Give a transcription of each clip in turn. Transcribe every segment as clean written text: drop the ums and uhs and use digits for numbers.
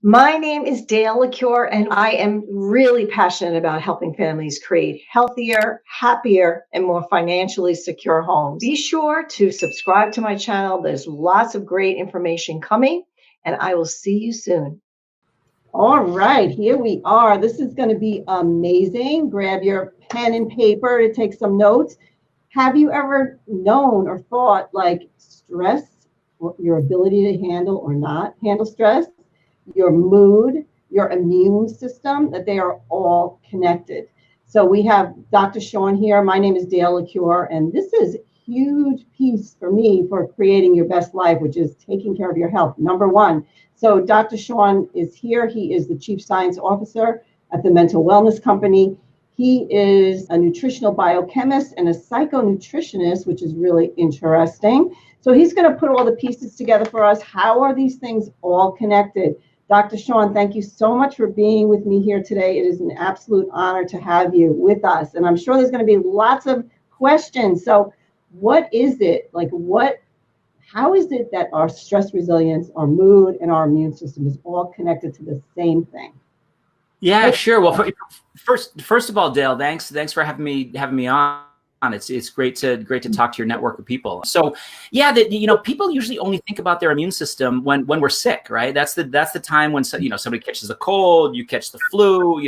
My name is Dale LaCure, and I am really passionate about helping families create healthier, happier, and more financially secure homes. Be sure to subscribe to my channel. There's lots of great information coming, and I will see you soon. All right, here we are. This is going to be amazing. Grab your pen and paper to take some notes. Have you ever known or thought like stress, your ability to handle or not handle stress, your mood, your immune system, that they are all connected? So we have Dr. Shawn here. My name is Dale LaCure, and this is a huge piece for me for creating your best life, which is taking care of your health. Number one. So Dr. Shawn is here. He is the Chief Science Officer at the Mental Wellness Company. He is a nutritional biochemist and a psycho-nutritionist, which is really interesting. So he's going to put all the pieces together for us. How are these things all connected? Dr. Shawn, thank you so much for being with me here today. It is an absolute honor to have you with us. And I'm sure there's going to be lots of questions. So what is it? How is it that our stress resilience, our mood, and our immune system is all connected to the same thing? Yeah, sure. Well, first of all, Dale, thanks for having me on. It's great to talk to your network of people. So yeah, people usually only think about their immune system when we're sick, right? That's the time when somebody catches a cold, you catch the flu,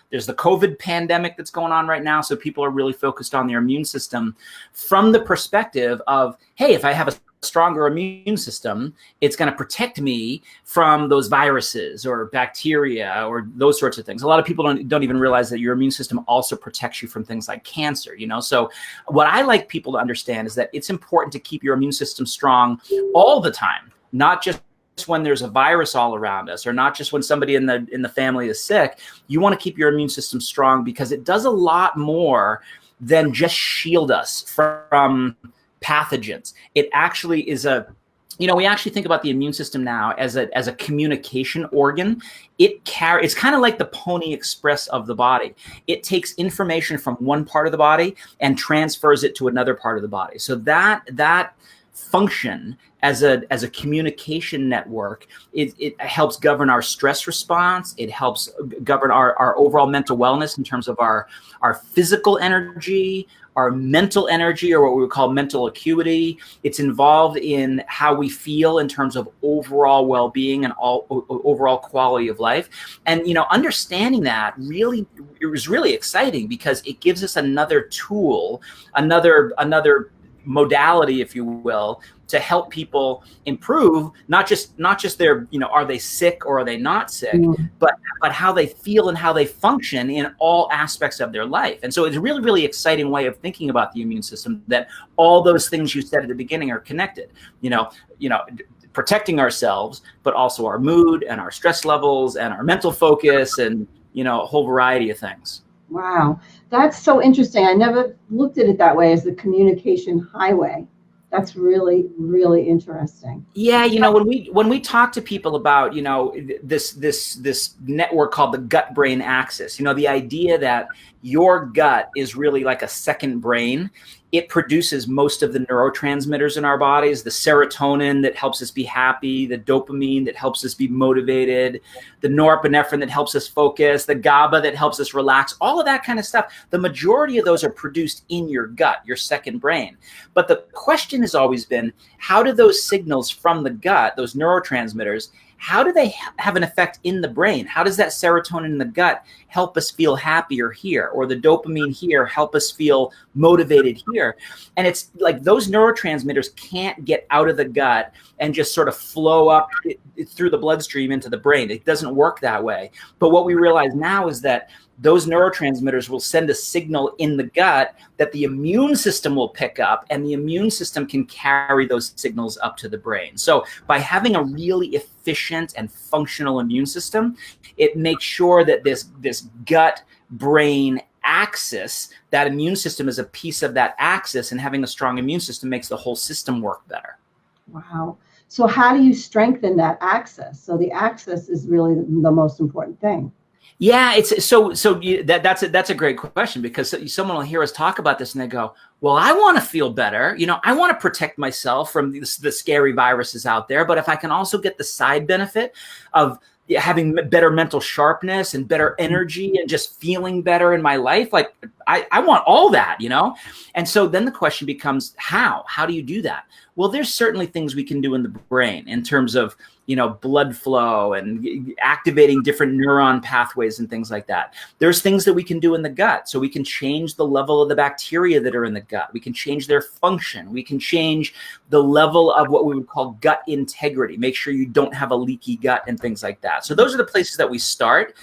there's the COVID pandemic that's going on right now. So people are really focused on their immune system from the perspective of, hey, if I have a stronger immune system, it's going to protect me from those viruses or bacteria or those sorts of things. A lot of people don't even realize that your immune system also protects you from things like cancer, So what I like people to understand is that it's important to keep your immune system strong all the time, not just when there's a virus all around us, or not just when somebody in the family is sick. You want to keep your immune system strong because it does a lot more than just shield us from pathogens. It actually is we actually think about the immune system now as a communication organ. It's kind of like the Pony Express of the body. It takes information from one part of the body and transfers it to another part of the body. So that function as a communication network, it helps govern our stress response. It helps govern our overall mental wellness in terms of our physical energy, our mental energy, or what we would call mental acuity. It's involved in how we feel in terms of overall well-being and overall quality of life. And understanding that it was really exciting because it gives us another tool, another modality, if you will, to help people improve not just their, are they sick or are they not sick, but how they feel and how they function in all aspects of their life. And so it's a really, really exciting way of thinking about the immune system, that all those things you said at the beginning are connected, protecting ourselves, but also our mood and our stress levels and our mental focus and, a whole variety of things. Wow. That's so interesting. I never looked at it that way, as the communication highway. That's really, really interesting. Yeah, when we talk to people about, this network called the gut-brain axis, the idea that your gut is really like a second brain. It produces most of the neurotransmitters in our bodies, the serotonin that helps us be happy, the dopamine that helps us be motivated, the norepinephrine that helps us focus, the GABA that helps us relax, all of that kind of stuff. The majority of those are produced in your gut, your second brain. But the question has always been, how do those signals from the gut, those neurotransmitters, how do they have an effect in the brain? How does that serotonin in the gut help us feel happier here? Or the dopamine here help us feel motivated here? And it's like those neurotransmitters can't get out of the gut and just sort of flow up through the bloodstream into the brain. It doesn't work that way. But what we realize now is that those neurotransmitters will send a signal in the gut that the immune system will pick up, and the immune system can carry those signals up to the brain. So by having a really efficient and functional immune system, it makes sure that this gut-brain axis, that immune system is a piece of that axis, and having a strong immune system makes the whole system work better. Wow. So how do you strengthen that axis? So the axis is really the most important thing. Yeah, that's a great question, because someone will hear us talk about this and they go, well, I want to feel better. I want to protect myself from the scary viruses out there. But if I can also get the side benefit of having better mental sharpness and better energy and just feeling better in my life. Like I want all that, you know? And so then the question becomes, how do you do that? Well, there's certainly things we can do in the brain in terms of, you know, blood flow and activating different neuron pathways and things like that. There's things that we can do in the gut. So we can change the level of the bacteria that are in the gut. We can change their function. We can change the level of what we would call gut integrity. Make sure you don't have a leaky gut and things like that. So those are the places that we start.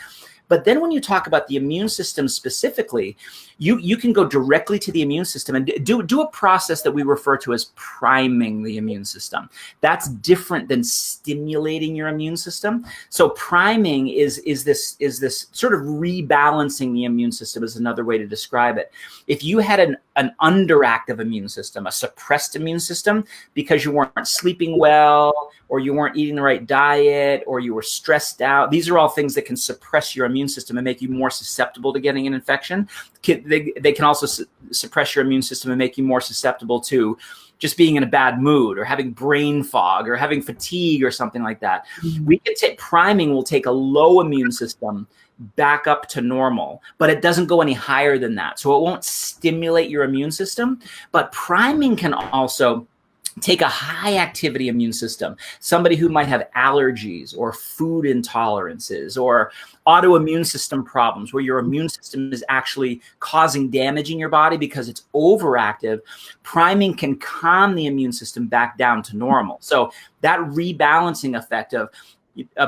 But then when you talk about the immune system specifically, you can go directly to the immune system and do a process that we refer to as priming the immune system. That's different than stimulating your immune system. So priming is this sort of rebalancing the immune system is another way to describe it. If you had an underactive immune system, a suppressed immune system, because you weren't sleeping well, or you weren't eating the right diet, or you were stressed out, these are all things that can suppress your immune system and make you more susceptible to getting an infection. They can also suppress your immune system and make you more susceptible to just being in a bad mood or having brain fog or having fatigue or something like that. We can take priming will take a low immune system back up to normal, but it doesn't go any higher than that. So it won't stimulate your immune system, but priming can also take a high activity immune system, somebody who might have allergies or food intolerances or autoimmune system problems where your immune system is actually causing damage in your body because it's overactive. Priming can calm the immune system back down to normal. So that rebalancing effect of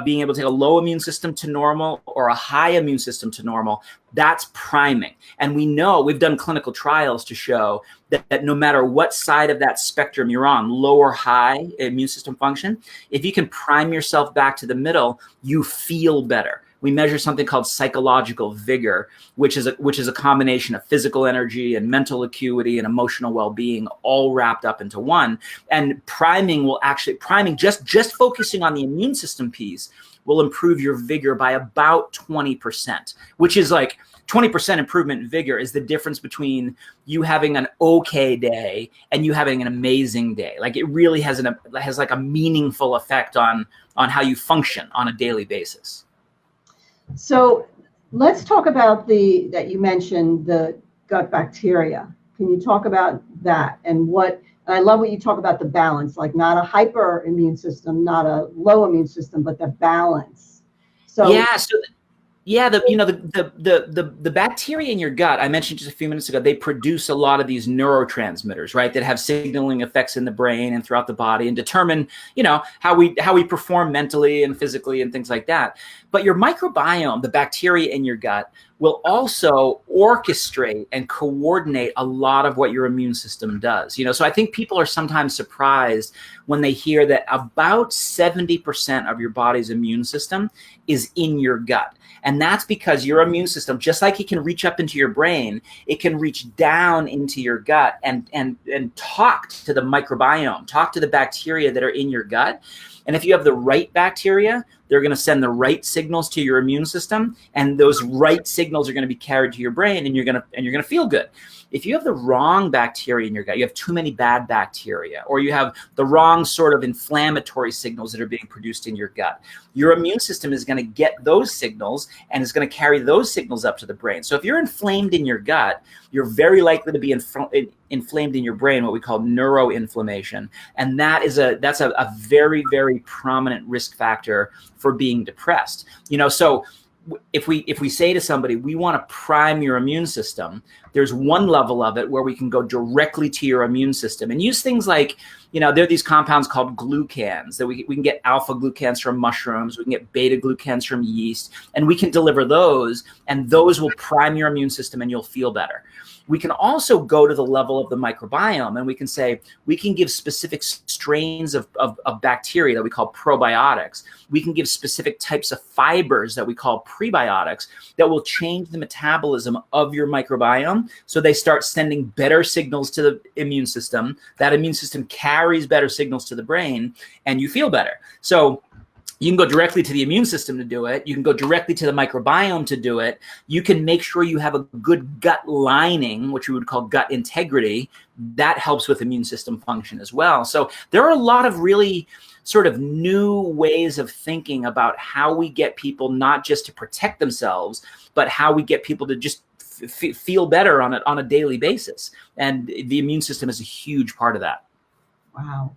being able to take a low immune system to normal or a high immune system to normal, that's priming. And we know, we've done clinical trials to show that no matter what side of that spectrum you're on, low or high immune system function, if you can prime yourself back to the middle, you feel better. We measure something called psychological vigor, which is a combination of physical energy and mental acuity and emotional well-being all wrapped up into one. And priming just focusing on the immune system piece will improve your vigor by about 20%, which is like 20% improvement in vigor is the difference between you having an okay day and you having an amazing day. Like it really has like a meaningful effect on how you function on a daily basis. So let's talk about that you mentioned, the gut bacteria. Can you talk about that and I love what you talk about, the balance, like not a hyper immune system, not a low immune system, but the balance. The bacteria in your gut, I mentioned just a few minutes ago, they produce a lot of these neurotransmitters, right, that have signaling effects in the brain and throughout the body and determine, you know, how we perform mentally and physically and things like that. But your microbiome, the bacteria in your gut, will also orchestrate and coordinate a lot of what your immune system does. You know, so I think people are sometimes surprised when they hear that about 70% of your body's immune system is in your gut. And that's because your immune system, just like it can reach up into your brain, it can reach down into your gut and talk to the microbiome, talk to the bacteria that are in your gut. And if you have the right bacteria, they're going to send the right signals to your immune system, and those right signals are going to be carried to your brain, and you're going to feel good. If you have the wrong bacteria in your gut, you have too many bad bacteria, or you have the wrong sort of inflammatory signals that are being produced in your gut, your immune system is going to get those signals and is going to carry those signals up to the brain. So if you're inflamed in your gut, you're very likely to be inflamed in your brain, what we call neuroinflammation. And that's a very, very prominent risk factor for being depressed. You know, so if we say to somebody, we want to prime your immune system, there's one level of it where we can go directly to your immune system and use things like, you know, there are these compounds called glucans that we can get alpha glucans from mushrooms, we can get beta glucans from yeast, and we can deliver those, and those will prime your immune system and you'll feel better. We can also go to the level of the microbiome, and we can say we can give specific strains of bacteria that we call probiotics. We can give specific types of fibers that we call prebiotics that will change the metabolism of your microbiome so they start sending better signals to the immune system. That immune system carries better signals to the brain, and you feel better. So you can go directly to the immune system to do it. You can go directly to the microbiome to do it. You can make sure you have a good gut lining, which we would call gut integrity. That helps with immune system function as well. So there are a lot of really sort of new ways of thinking about how we get people not just to protect themselves, but how we get people to just feel better on a daily basis. And the immune system is a huge part of that. Wow.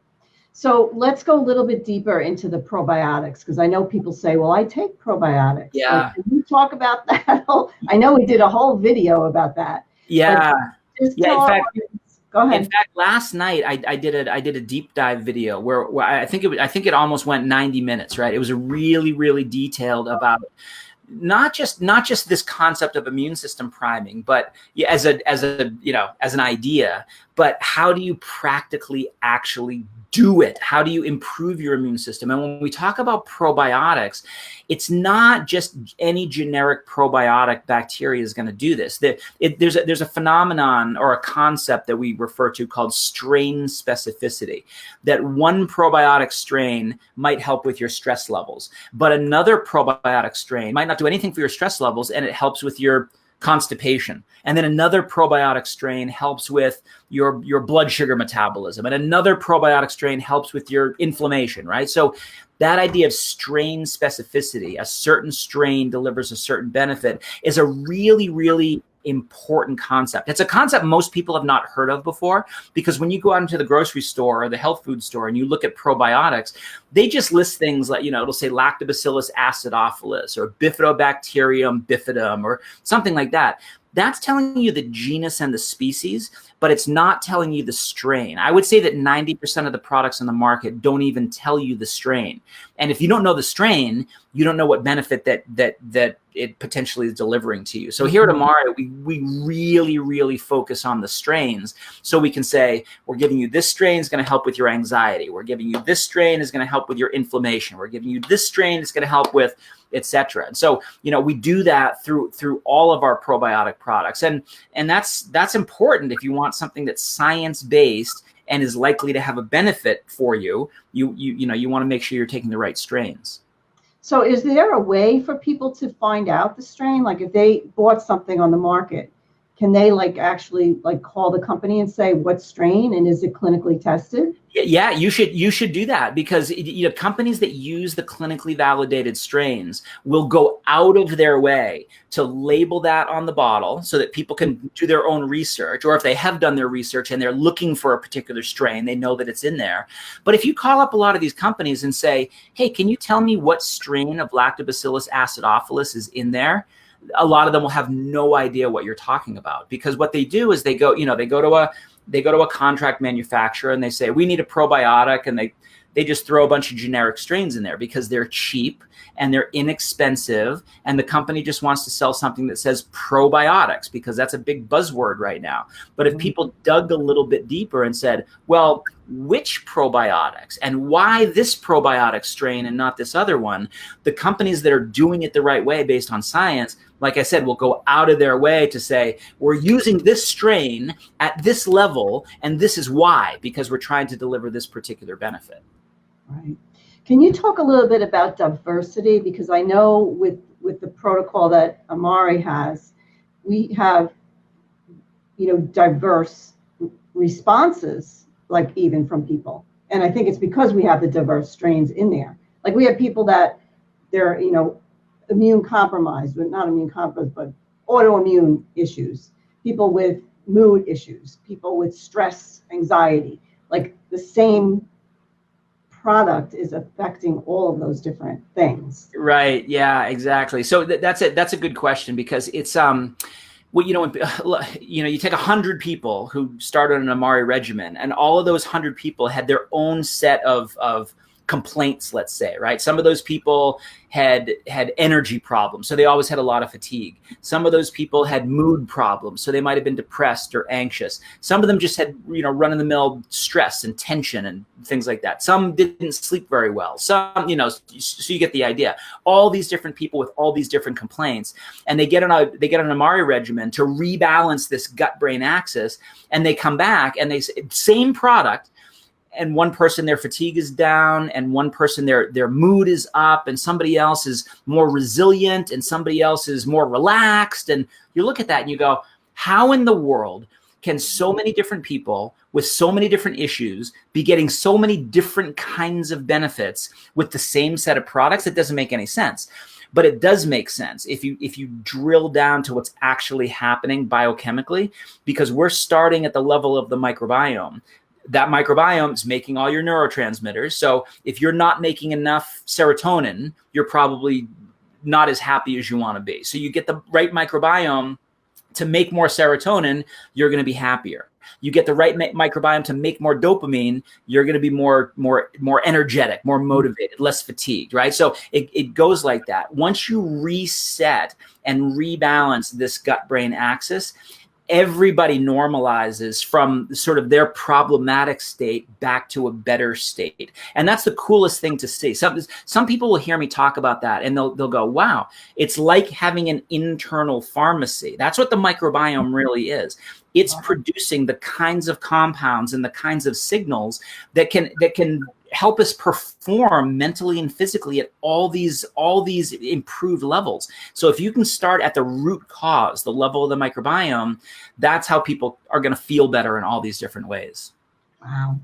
So let's go a little bit deeper into the probiotics, because I know people say, well, I take probiotics. Yeah. Like, can you talk about that? I know we did a whole video about that. Yeah. Just yeah. In fact, go ahead. In fact, last night I did a deep dive video where I think it almost went 90 minutes, right? It was a really detailed about not just this concept of immune system priming, but as an idea, but how do you practically actually do it? How do you improve your immune system? And when we talk about probiotics, it's not just any generic probiotic bacteria is going to do this. There's a phenomenon or a concept that we refer to called strain specificity, that one probiotic strain might help with your stress levels, but another probiotic strain might not do anything for your stress levels, and it helps with your constipation. And then another probiotic strain helps with your blood sugar metabolism. And another probiotic strain helps with your inflammation, right? So that idea of strain specificity, a certain strain delivers a certain benefit, is a really important concept. It's a concept most people have not heard of before, because when you go out into the grocery store or the health food store and you look at probiotics, they just list things like, it'll say Lactobacillus acidophilus or Bifidobacterium bifidum or something like that. That's telling you the genus and the species, but it's not telling you the strain. I would say that 90% of the products on the market don't even tell you the strain. And if you don't know the strain, you don't know what benefit that it potentially is delivering to you. So here at Amari, we really focus on the strains, so we can say, we're giving you this strain is going to help with your anxiety. We're giving you this strain is going to help with your inflammation. We're giving you this strain is going to help with etc. And so, we do that through all of our probiotic products. And that's important if you want something that's science-based and is likely to have a benefit for you. You want to make sure you're taking the right strains. So is there a way for people to find out the strain? Like if they bought something on the market, can they actually call the company and say what strain and is it clinically tested? Yeah, you should do that, because companies that use the clinically validated strains will go out of their way to label that on the bottle so that people can do their own research, or if they have done their research and they're looking for a particular strain, they know that it's in there. But if you call up a lot of these companies and say, hey, can you tell me what strain of Lactobacillus acidophilus is in there? A lot of them will have no idea what you're talking about, because what they do is they go to a contract manufacturer and they say, we need a probiotic, and they just throw a bunch of generic strains in there because they're cheap and they're inexpensive, and the company just wants to sell something that says probiotics because that's a big buzzword right now. But if people dug a little bit deeper and said, well, which probiotics and why this probiotic strain and not this other one, the companies that are doing it the right way based on science, like I said, will go out of their way to say, we're using this strain at this level, and this is why, because we're trying to deliver this particular benefit. Right. Can you talk a little bit about diversity? Because I know with the protocol that Amari has, we have, diverse responses, even from people. And I think it's because we have the diverse strains in there. We have people that they're, immune compromised, but not immune compromised, but autoimmune issues, people with mood issues, people with stress, anxiety, the same product is affecting all of those different things. Right. Yeah, exactly. So that's a good question, because it's, you take 100 people who started an Amari regimen, and all of those 100 people had their own set of complaints, let's say, right? Some of those people had energy problems, so they always had a lot of fatigue. Some of those people had mood problems, so they might have been depressed or anxious. Some of them just had, run-of-the-mill stress and tension and things like that. Some didn't sleep very well. Some, so you get the idea. All these different people with all these different complaints, and they get an Amari regimen to rebalance this gut-brain axis, and they come back and they say, same product, and one person their fatigue is down, and one person their mood is up, and somebody else is more resilient, and somebody else is more relaxed. And you look at that and you go, how in the world can so many different people with so many different issues be getting so many different kinds of benefits with the same set of products? It doesn't make any sense. But it does make sense if you drill down to what's actually happening biochemically, because we're starting at the level of the microbiome. That microbiome is making all your neurotransmitters. So if you're not making enough serotonin, you're probably not as happy as you want to be. So you get the right microbiome to make more serotonin, you're going to be happier. You get the right microbiome to make more dopamine, you're going to be more energetic, more motivated, less fatigued, right? So it goes like that. Once you reset and rebalance this gut-brain axis, everybody normalizes from sort of their problematic state back to a better state. And that's the coolest thing to see. Some people will hear me talk about that and they'll go, wow, it's like having an internal pharmacy. That's what the microbiome really is. It's producing the kinds of compounds and the kinds of signals that can help us perform mentally and physically at all these improved levels. So if you can start at the root cause, the level of the microbiome, that's how people are going to feel better in all these different ways. Wow.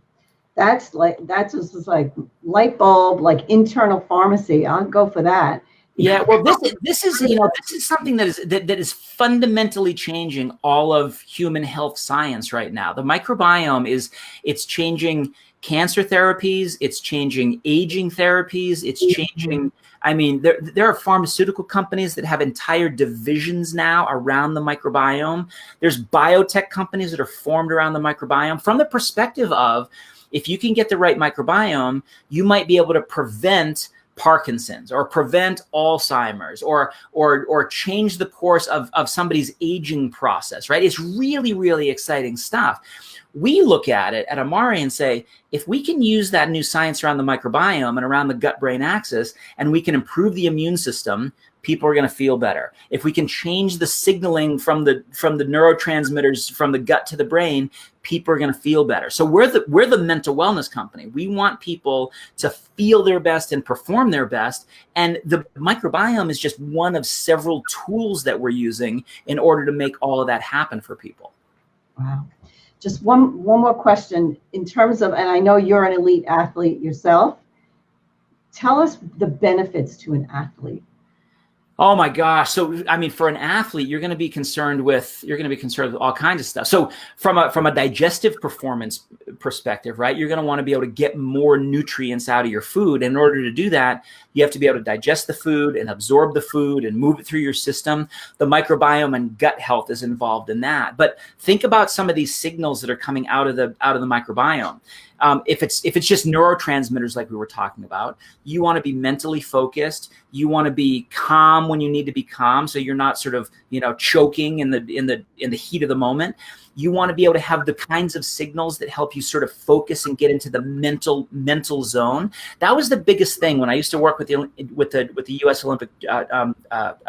That's just like light bulb, like internal pharmacy. I'll go for that. Yeah, well, this is something that is fundamentally changing all of human health science right now. The microbiome it's changing cancer therapies, it's changing aging therapies, it's changing. I mean, there are pharmaceutical companies that have entire divisions now around the microbiome. There's biotech companies that are formed around the microbiome from the perspective of, if you can get the right microbiome, you might be able to prevent Parkinson's or prevent Alzheimer's or change the course of somebody's aging process, right? It's really, really exciting stuff. We look at it at Amari and say, if we can use that new science around the microbiome and around the gut-brain axis, and we can improve the immune system, people are going to feel better. If we can change the signaling from the neurotransmitters from the gut to the brain, people are going to feel better. So we're the mental wellness company. We want people to feel their best and perform their best. And the microbiome is just one of several tools that we're using in order to make all of that happen for people. Wow. Just one more question in terms of, and I know you're an elite athlete yourself. Tell us the benefits to an athlete. Oh my gosh. So, I mean, for an athlete, you're going to be concerned with all kinds of stuff. So from a digestive performance perspective, right, you're going to want to be able to get more nutrients out of your food. In order to do that, you have to be able to digest the food and absorb the food and move it through your system. The microbiome and gut health is involved in that. But think about some of these signals that are coming out of the microbiome. If it's just neurotransmitters like we were talking about, you want to be mentally focused. You want to be calm when you need to be calm, so you're not sort of choking in the heat of the moment. You want to be able to have the kinds of signals that help you sort of focus and get into the mental zone. That was the biggest thing when I used to work with the U.S. Olympic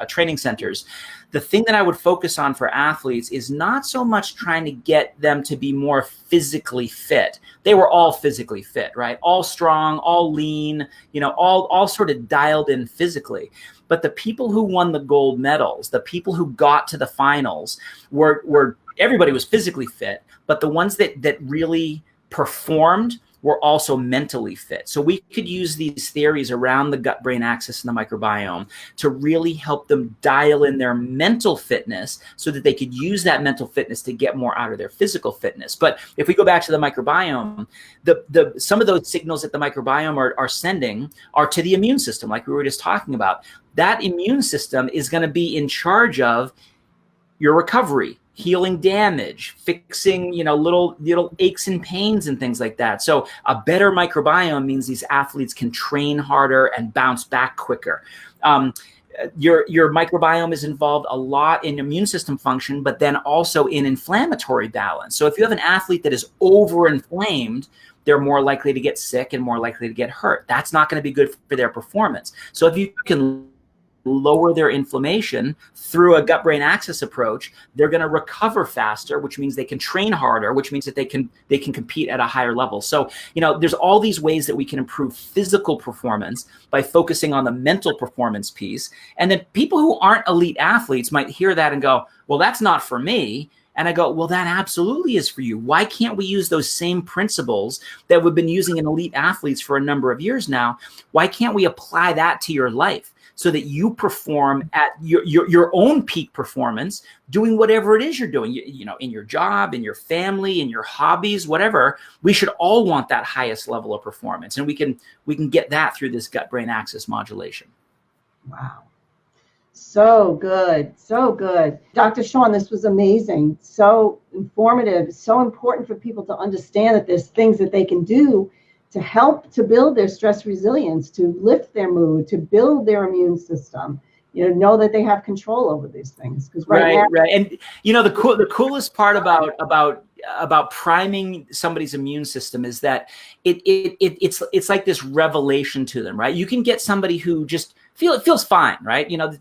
training centers. The thing that I would focus on for athletes is not so much trying to get them to be more physically fit. They were all physically fit, right? All strong, all lean, all sort of dialed in physically. But the people who won the gold medals, the people who got to the finals were everybody was physically fit, but the ones that really performed were also mentally fit. So we could use these theories around the gut-brain axis and the microbiome to really help them dial in their mental fitness so that they could use that mental fitness to get more out of their physical fitness. But if we go back to the microbiome, some of those signals that the microbiome are sending are to the immune system, like we were just talking about. That immune system is going to be in charge of your recovery, healing damage, fixing, little aches and pains and things like that. So a better microbiome means these athletes can train harder and bounce back quicker. Your microbiome is involved a lot in immune system function, but then also in inflammatory balance. So if you have an athlete that is overinflamed, they're more likely to get sick and more likely to get hurt. That's not going to be good for their performance. So if you can lower their inflammation through a gut-brain axis approach, they're going to recover faster, which means they can train harder, which means that they can compete at a higher level. So, there's all these ways that we can improve physical performance by focusing on the mental performance piece. And then people who aren't elite athletes might hear that and go, well, that's not for me. And I go, well, that absolutely is for you. Why can't we use those same principles that we've been using in elite athletes for a number of years now? Why can't we apply that to your life so that you perform at your own peak performance, doing whatever it is you're doing, you know, in your job, in your family, in your hobbies, whatever. We should all want that highest level of performance. And we can get that through this gut-brain axis modulation. Wow. So good. So good. Dr. Shawn, this was amazing. So informative. So important for people to understand that there's things that they can do to help to build their stress resilience, to lift their mood, to build their immune system. You know that they have control over these things. Because right. And you know, the coolest part about priming somebody's immune system is that it's like this revelation to them, right? You can get somebody who just feels fine, right? You know,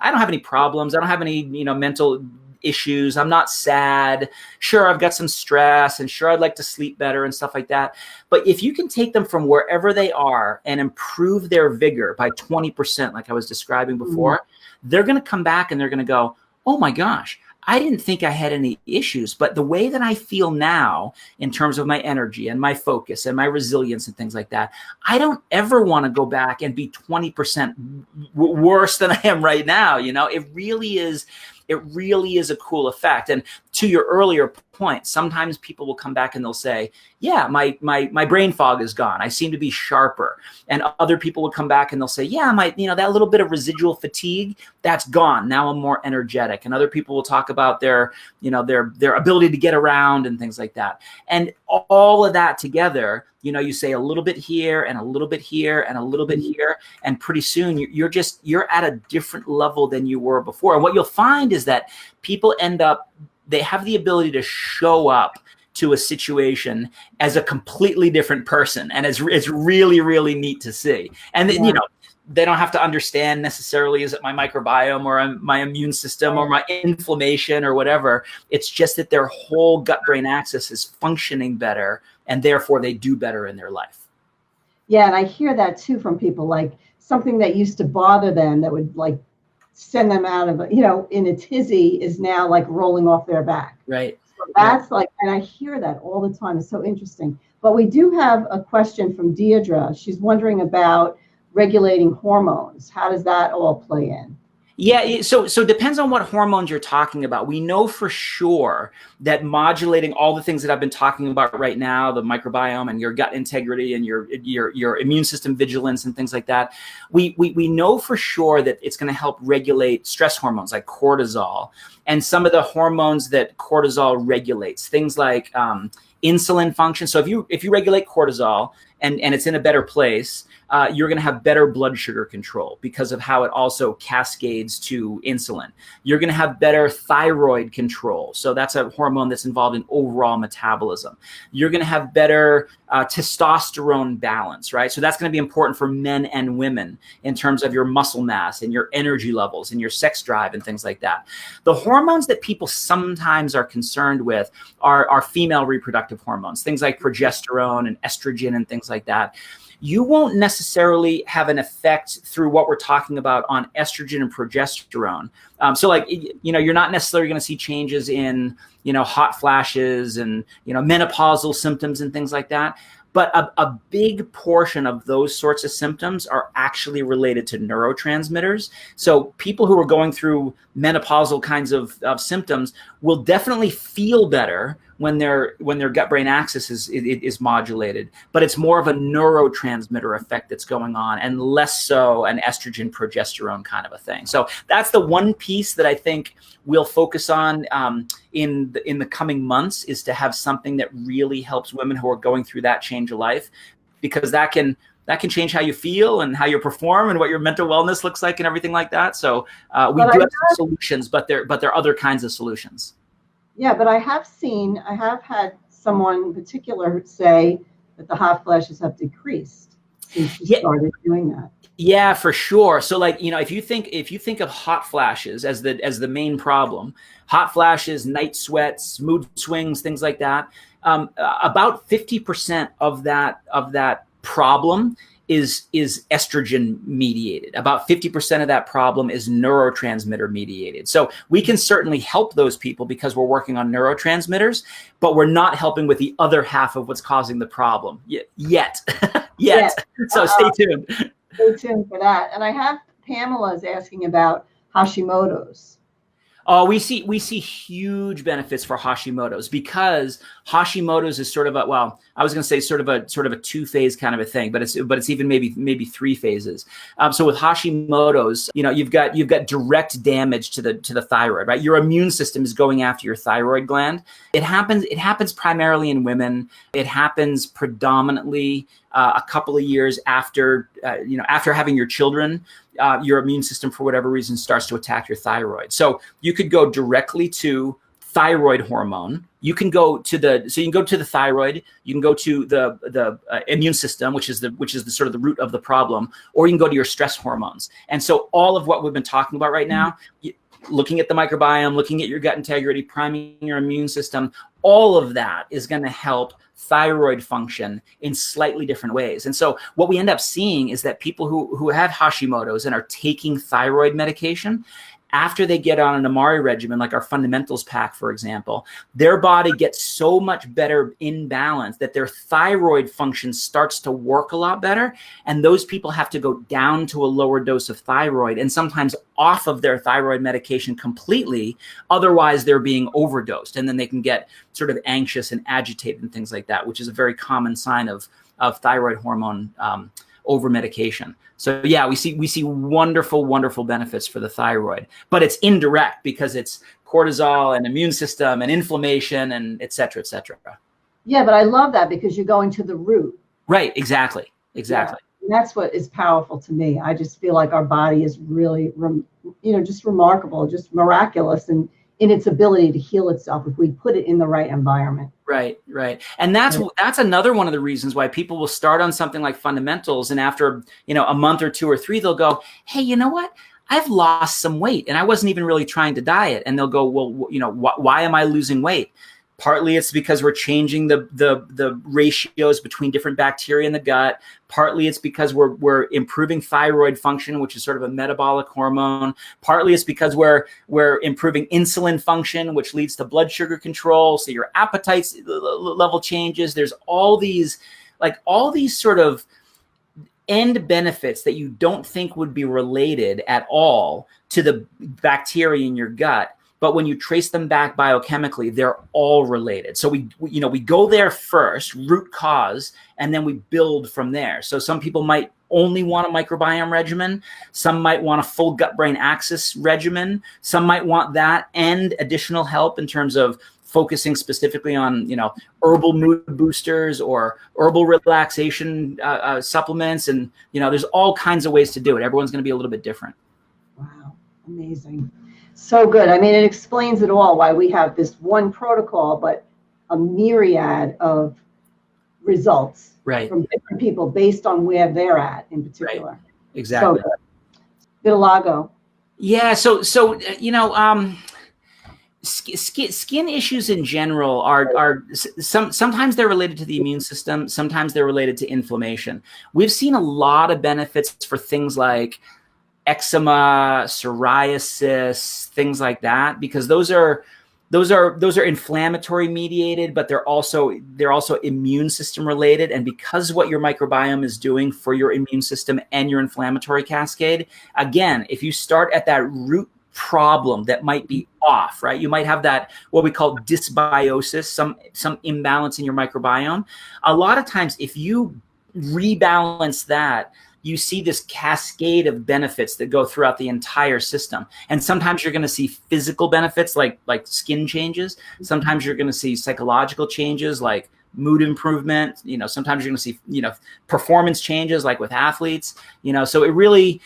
I don't have any problems. I don't have any, you know, mental issues. I'm not sad. Sure, I've got some stress, and sure, I'd like to sleep better and stuff like that. But if you can take them from wherever they are and improve their vigor by 20%, like I was describing before, they're going to come back and they're going to go, oh my gosh, I didn't think I had any issues, but the way that I feel now in terms of my energy and my focus and my resilience and things like that, I don't ever want to go back and be 20% worse than I am right now. You know, it really is a cool effect. And to your earlier point, sometimes people will come back and they'll say, yeah, my brain fog is gone. I seem to be sharper. And other people will come back and they'll say, yeah, that little bit of residual fatigue, that's gone. Now I'm more energetic. And other people will talk about their ability to get around and things like that. And all of that together, you know, you say a little bit here and a little bit here and a little bit here, and pretty soon you're at a different level than you were before. And what you'll find is that people they have the ability to show up to a situation as a completely different person. And it's really, really neat to see. And you know, they don't have to understand necessarily, is it my microbiome or my immune system or my inflammation or whatever. It's just that their whole gut-brain axis is functioning better, and therefore they do better in their life. Yeah, and I hear that too from people, like something that used to bother them that would like send them out of, you know, in a tizzy is now like rolling off their back. Right. So that's like, and I hear that all the time. It's so interesting. But we do have a question from Deirdre. She's wondering about regulating hormones. How does that all play in? Yeah, so it depends on what hormones you're talking about. We know for sure that modulating all the things that I've been talking about right now, the microbiome and your gut integrity and your immune system vigilance and things like that, we know for sure that it's going to help regulate stress hormones like cortisol and some of the hormones that cortisol regulates, things like insulin function. So if you regulate cortisol and it's in a better place, you're going to have better blood sugar control because of how it also cascades to insulin. You're going to have better thyroid control. So that's a hormone that's involved in overall metabolism. You're going to have better testosterone balance, right? So that's going to be important for men and women in terms of your muscle mass and your energy levels and your sex drive and things like that. The hormones that people sometimes are concerned with are female reproductive hormones, things like progesterone and estrogen and things like that. You won't necessarily have an effect through what we're talking about on estrogen and progesterone. So like, you know, you're not necessarily going to see changes in, you know, hot flashes and, you know, menopausal symptoms and things like that. But a big portion of those sorts of symptoms are actually related to neurotransmitters. So people who are going through menopausal kinds of symptoms will definitely feel better when their gut-brain axis is modulated. But it's more of a neurotransmitter effect that's going on and less so an estrogen progesterone kind of a thing. So that's the one piece that I think we'll focus on in the coming months, is to have something that really helps women who are going through that change of life, because that can change how you feel and how you perform and what your mental wellness looks like and everything like that. So we do have some solutions, but there are other kinds of solutions. Yeah, but I have had someone in particular say that the hot flashes have decreased since you started doing that. Yeah, for sure. So like, you know, if you think of hot flashes as the main problem, hot flashes, night sweats, mood swings, things like that, about 50% of that problem is estrogen mediated. About 50% of that problem is neurotransmitter mediated. So we can certainly help those people because we're working on neurotransmitters, but we're not helping with the other half of what's causing the problem yet. So stay tuned. Stay tuned for that. And I have Pamela's asking about Hashimoto's. Oh, we see huge benefits for Hashimoto's, because Hashimoto's is sort of a, well, I was going to say sort of a 2-phase kind of a thing, but it's even maybe 3 phases. So with Hashimoto's, you've got direct damage to the thyroid, right? Your immune system is going after your thyroid gland. It happens primarily in women. It happens predominantly a couple of years after having your children. Your immune system, for whatever reason, starts to attack your thyroid. So you could go directly to thyroid hormone. You can go to the thyroid. You can go to the immune system, which is the sort of the root of the problem, or you can go to your stress hormones. And so all of what we've been talking about right now, looking at the microbiome, looking at your gut integrity, priming your immune system, all of that is going to help thyroid function in slightly different ways. And so what we end up seeing is that people who have Hashimoto's and are taking thyroid medication, after they get on an Amari regimen, like our fundamentals pack, for example, their body gets so much better in balance that their thyroid function starts to work a lot better. And those people have to go down to a lower dose of thyroid and sometimes off of their thyroid medication completely. Otherwise, they're being overdosed. And then they can get sort of anxious and agitated and things like that, which is a very common sign of thyroid hormone over medication. So yeah, we see wonderful, wonderful benefits for the thyroid, but it's indirect because it's cortisol and immune system and inflammation and et cetera, et cetera. Yeah, but I love that because you're going to the root. Right. Exactly. Yeah. And that's what is powerful to me. I just feel like our body is really, just remarkable, just miraculous in its ability to heal itself if we put it in the right environment. Right. And that's another one of the reasons why people will start on something like fundamentals. And after, a month or 2 or 3, they'll go, hey, you know what? I've lost some weight and I wasn't even really trying to diet. And they'll go, well, why am I losing weight? Partly it's because we're changing the ratios between different bacteria in the gut. Partly it's because we're improving thyroid function, which is sort of a metabolic hormone. Partly it's because we're improving insulin function, which leads to blood sugar control. So your appetite level changes. There's all these sort of end benefits that you don't think would be related at all to the bacteria in your gut. But when you trace them back biochemically, they're all related. So we go there first, root cause, and then we build from there. So some people might only want a microbiome regimen. Some might want a full gut-brain axis regimen. Some might want that and additional help in terms of focusing specifically on, herbal mood boosters or herbal relaxation supplements. And, there's all kinds of ways to do it. Everyone's going to be a little bit different. Wow. Amazing. So good. I mean, it explains it all, why we have this one protocol, but a myriad of results from different people based on where they're at in particular. Right. Exactly. So good. Vitiligo. Yeah. So skin issues in general are sometimes they're related to the immune system. Sometimes they're related to inflammation. We've seen a lot of benefits for things like eczema, psoriasis, things like that, because those are inflammatory mediated, but they're also immune system related. And because what your microbiome is doing for your immune system and your inflammatory cascade, again, if you start at that root problem that might be off, right? You might have that, what we call dysbiosis, some imbalance in your microbiome. A lot of times, if you rebalance that, you see this cascade of benefits that go throughout the entire system. And sometimes you're going to see physical benefits like skin changes. Sometimes you're going to see psychological changes like mood improvement. Sometimes you're going to see, performance changes like with athletes. So it really,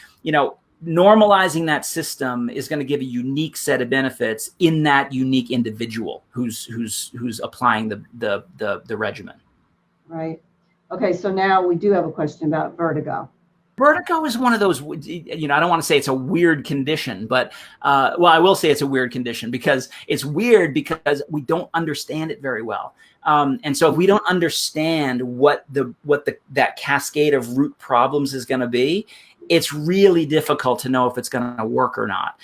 normalizing that system is going to give a unique set of benefits in that unique individual who's applying the regimen. Right. Okay. So now we do have a question about vertigo. Vertigo is one of those, I don't want to say it's a weird condition, but, well, I will say it's a weird condition because it's weird because we don't understand it very well. And so if we don't understand what that cascade of root problems is going to be, it's really difficult to know if it's going to work or not.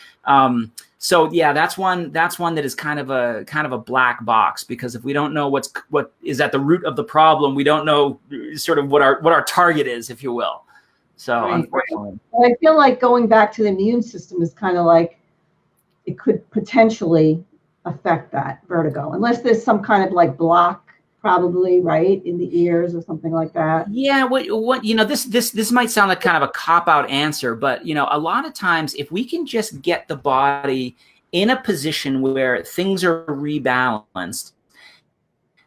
So yeah, that's one that is kind of a black box, because if we don't know what is at the root of the problem, we don't know sort of what our target is, if you will. So Right. unfortunately, I feel like going back to the immune system is kind of like it could potentially affect that vertigo, unless there's some kind of like block, probably, right, in the ears or something like that. yeah. This might sound like kind of a cop-out answer, but a lot of times if we can just get the body in a position where things are rebalanced,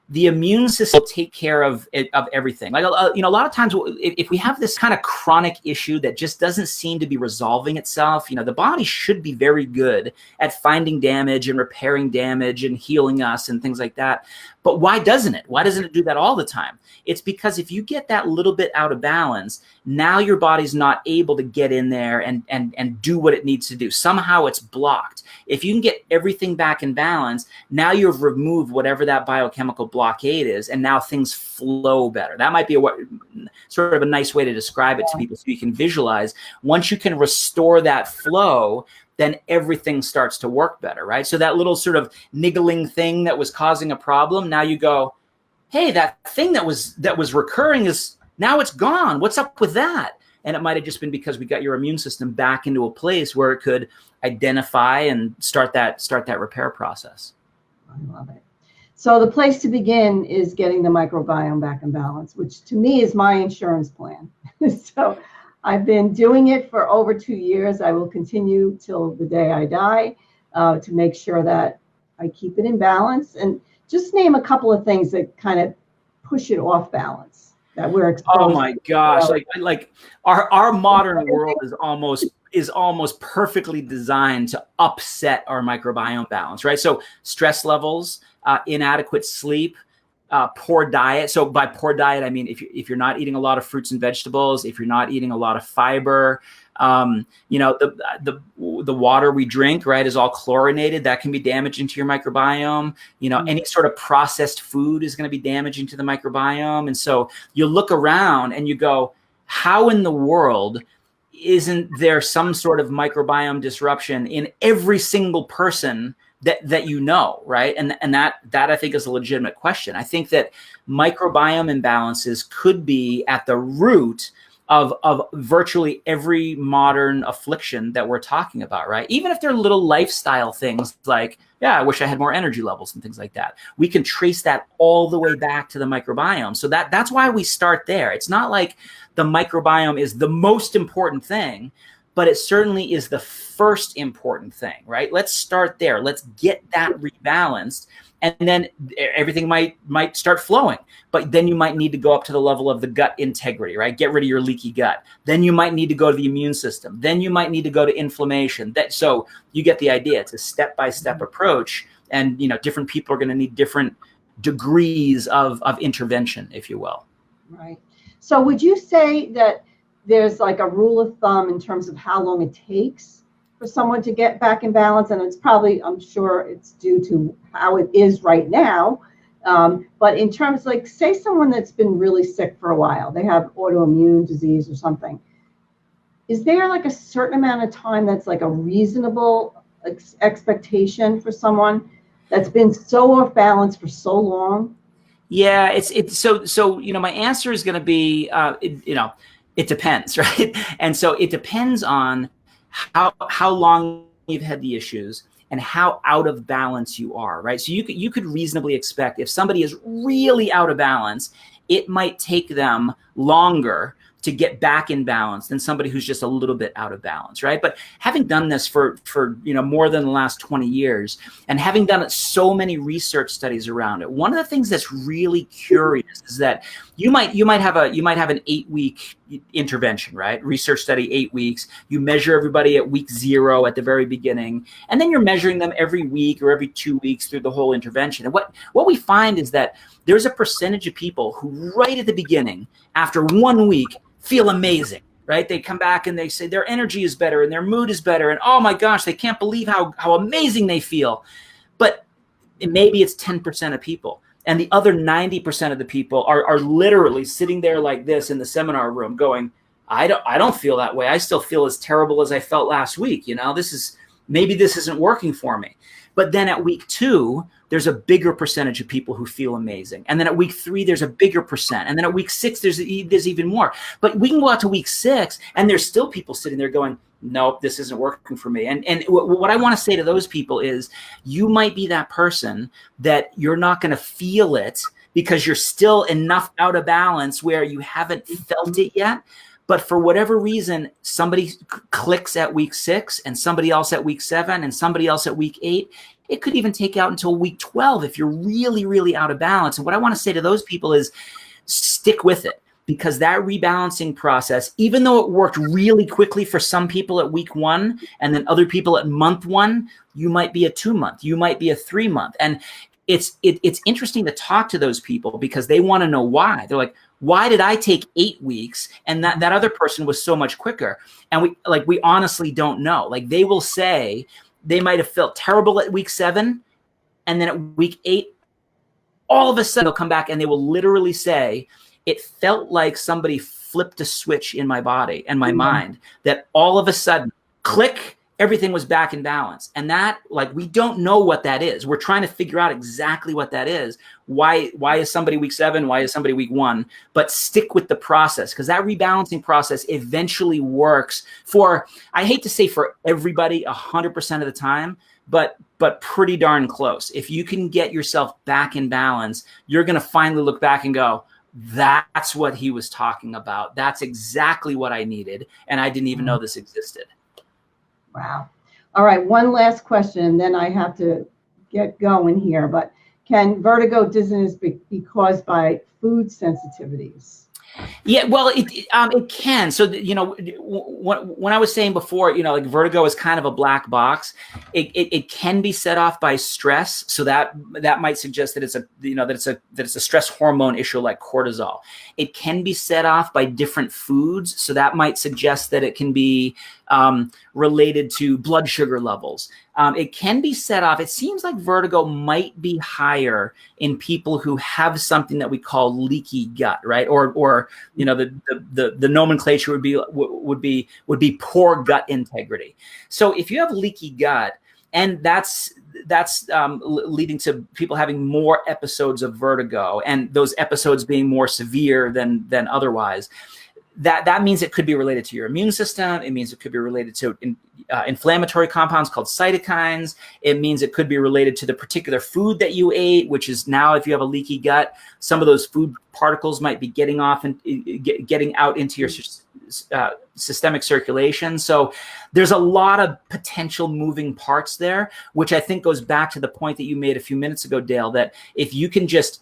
the immune system will take care of everything. Like, a lot of times if we have this kind of chronic issue that just doesn't seem to be resolving itself, the body should be very good at finding damage and repairing damage and healing us and things like that. But why doesn't it? Why doesn't it do that all the time? It's because if you get that little bit out of balance, now your body's not able to get in there and do what it needs to do. Somehow it's blocked. If you can get everything back in balance, now you've removed whatever that biochemical blockade is, and now things flow better. That might be sort of a nice way to describe it to people, so you can visualize. Once you can restore that flow, then everything starts to work better, right? So that little sort of niggling thing that was causing a problem, now you go, hey, that thing that was recurring is now it's gone. What's up with that? And it might have just been because we got your immune system back into a place where it could identify and start that repair process. I love it. So the place to begin is getting the microbiome back in balance, which to me is my insurance plan. So I've been doing it for over 2 years. I will continue till the day I die to make sure that I keep it in balance. And just name a couple of things that kind of push it off balance that we're exposed. Oh my gosh! Like our modern world is almost perfectly designed to upset our microbiome balance, right? So stress levels, inadequate sleep, poor diet. So by poor diet, I mean if you're not eating a lot of fruits and vegetables, if you're not eating a lot of fiber, the water we drink, right, is all chlorinated. That can be damaging to your microbiome. Any sort of processed food is going to be damaging to the microbiome. And so you look around and you go, how in the world isn't there some sort of microbiome disruption in every single person that right? And that I think is a legitimate question. I think that microbiome imbalances could be at the root of virtually every modern affliction that we're talking about, right? Even if they're little lifestyle things like, I wish I had more energy levels and things like that. We can trace that all the way back to the microbiome. So that's why we start there. It's not like the microbiome is the most important thing, but it certainly is the first important thing, right? Let's start there. Let's get that rebalanced, and then everything might start flowing. But then you might need to go up to the level of the gut integrity, right? Get rid of your leaky gut. Then you might need to go to the immune system. Then you might need to go to inflammation. So you get the idea. It's a step-by-step approach, and different people are going to need different degrees of intervention, if you will. Right. So would you say that there's like a rule of thumb in terms of how long it takes for someone to get back in balance? And it's probably, I'm sure it's due to how it is right now. But in terms, like, say someone that's been really sick for a while, they have autoimmune disease or something. Is there like a certain amount of time that's like a reasonable expectation for someone that's been so off balance for so long? Yeah, it's so my answer is going to be it depends, right? And so it depends on how long you've had the issues and how out of balance you are, right? So you could reasonably expect if somebody is really out of balance, it might take them longer to get back in balance than somebody who's just a little bit out of balance, right? But having done this for more than the last 20 years, and having done so many research studies around it, one of the things that's really curious is that you might have an 8-week intervention, right? Research study, 8 weeks. You measure everybody at week 0 at the very beginning, and then you're measuring them every week or every 2 weeks through the whole intervention. And what we find is that there's a percentage of people who right at the beginning, after 1 week, feel amazing. right? They come back and they say their energy is better and their mood is better. And oh my gosh, they can't believe how amazing they feel. But maybe it's 10% of people. And the other 90% of the people are literally sitting there like this in the seminar room going, I don't feel that way. I still feel as terrible as I felt last week. Maybe this isn't working for me. But then at week 2, there's a bigger percentage of people who feel amazing. And then at week 3, there's a bigger percent. And then at week 6, there's even more. But we can go out to week 6 and there's still people sitting there going, nope, this isn't working for me. And what I want to say to those people is you might be that person that you're not going to feel it because you're still enough out of balance where you haven't felt it yet. But for whatever reason, somebody clicks at week 6 and somebody else at week 7 and somebody else at week 8. It could even take out until week 12 if you're really, really out of balance. And what I want to say to those people is stick with it, because that rebalancing process, even though it worked really quickly for some people at week 1 and then other people at month 1, you might be a 2-month, you might be a 3-month. And it's interesting to talk to those people because they want to know why. They're like, why did I take 8 weeks and that other person was so much quicker? And we honestly don't know. Like they will say they might have felt terrible at week 7 and then at week 8, all of a sudden they'll come back and they will literally say, it felt like somebody flipped a switch in my body and my mind that all of a sudden, click, everything was back in balance. And that, we don't know what that is. We're trying to figure out exactly what that is. Why is somebody week 7? Why is somebody week 1? But stick with the process, because that rebalancing process eventually works for, I hate to say for everybody 100% of the time, but pretty darn close. If you can get yourself back in balance, you're going to finally look back and go, that's what he was talking about. That's exactly what I needed. And I didn't even know this existed. Wow. All right. One last question, and then I have to get going here. But can vertigo dizziness be caused by food sensitivities? Yeah, well, it can. So, when I was saying before, vertigo is kind of a black box. It can be set off by stress. So that might suggest that it's a stress hormone issue like cortisol. It can be set off by different foods. So that might suggest that it can be related to blood sugar levels. It can be set off. It seems like vertigo might be higher in people who have something that we call leaky gut, right? Or the nomenclature would be poor gut integrity. So if you have leaky gut, and that's leading to people having more episodes of vertigo, and those episodes being more severe than otherwise. That means it could be related to your immune system. It means it could be related to inflammatory compounds called cytokines. It means it could be related to the particular food that you ate, which is now, if you have a leaky gut, some of those food particles might be getting off and getting out into your systemic circulation. So there's a lot of potential moving parts there, which I think goes back to the point that you made a few minutes ago, Dale, that if you can just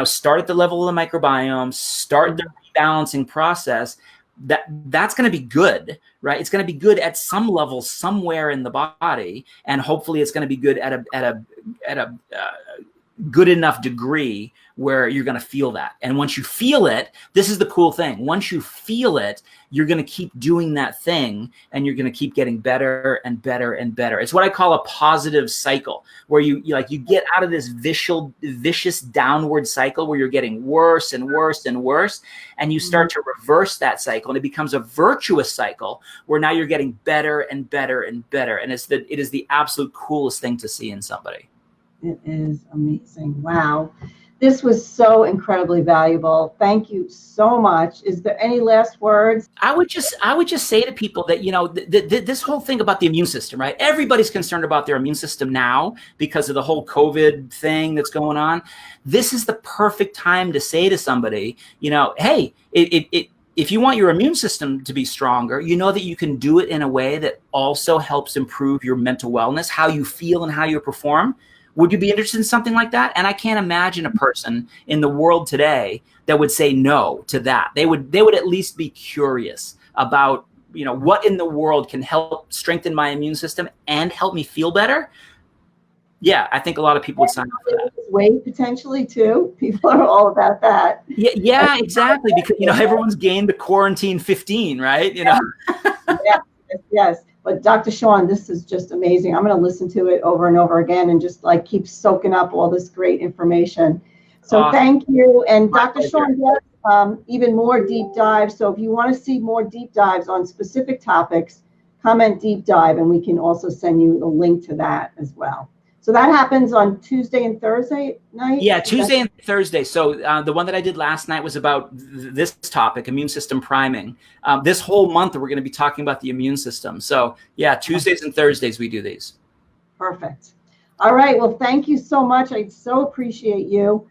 start at the level of the microbiome, start the rebalancing process, that's going to be good, right? It's going to be good at some level somewhere in the body, and hopefully it's going to be good at a good enough degree where you're going to feel that. And once you feel it, this is the cool thing. Once you feel it, you're going to keep doing that thing, and you're going to keep getting better and better and better. It's what I call a positive cycle, where you get out of this vicious downward cycle where you're getting worse and worse and worse, and you start to reverse that cycle, and it becomes a virtuous cycle where now you're getting better and better and better. And it is the absolute coolest thing to see in somebody. It is amazing. Wow. This was so incredibly valuable. Thank you so much. Is there any last words? I would just say to people that, this whole thing about the immune system, right? Everybody's concerned about their immune system now because of the whole COVID thing that's going on. This is the perfect time to say to somebody, hey, if you want your immune system to be stronger, you know that you can do it in a way that also helps improve your mental wellness, how you feel and how you perform. Would you be interested in something like that? And I can't imagine a person in the world today that would say no to that. They would at least be curious about, what in the world can help strengthen my immune system and help me feel better. Yeah, I think a lot of people would sign up for that. Weight potentially too. People are all about that. Yeah, exactly. Because, everyone's gained the quarantine 15, right? Yes, yes. But Dr. Shawn, this is just amazing. I'm going to listen to it over and over again and just like keep soaking up all this great information. So thank you. And Dr. Shawn does even more deep dives. So if you want to see more deep dives on specific topics, comment deep dive, and we can also send you the link to that as well. So that happens on Tuesday and Thursday night? Yeah, Tuesday and Thursday. So the one that I did last night was about this topic, immune system priming. This whole month, we're going to be talking about the immune system. So yeah, Tuesdays and Thursdays, we do these. Perfect. All right. Well, thank you so much. I so appreciate you.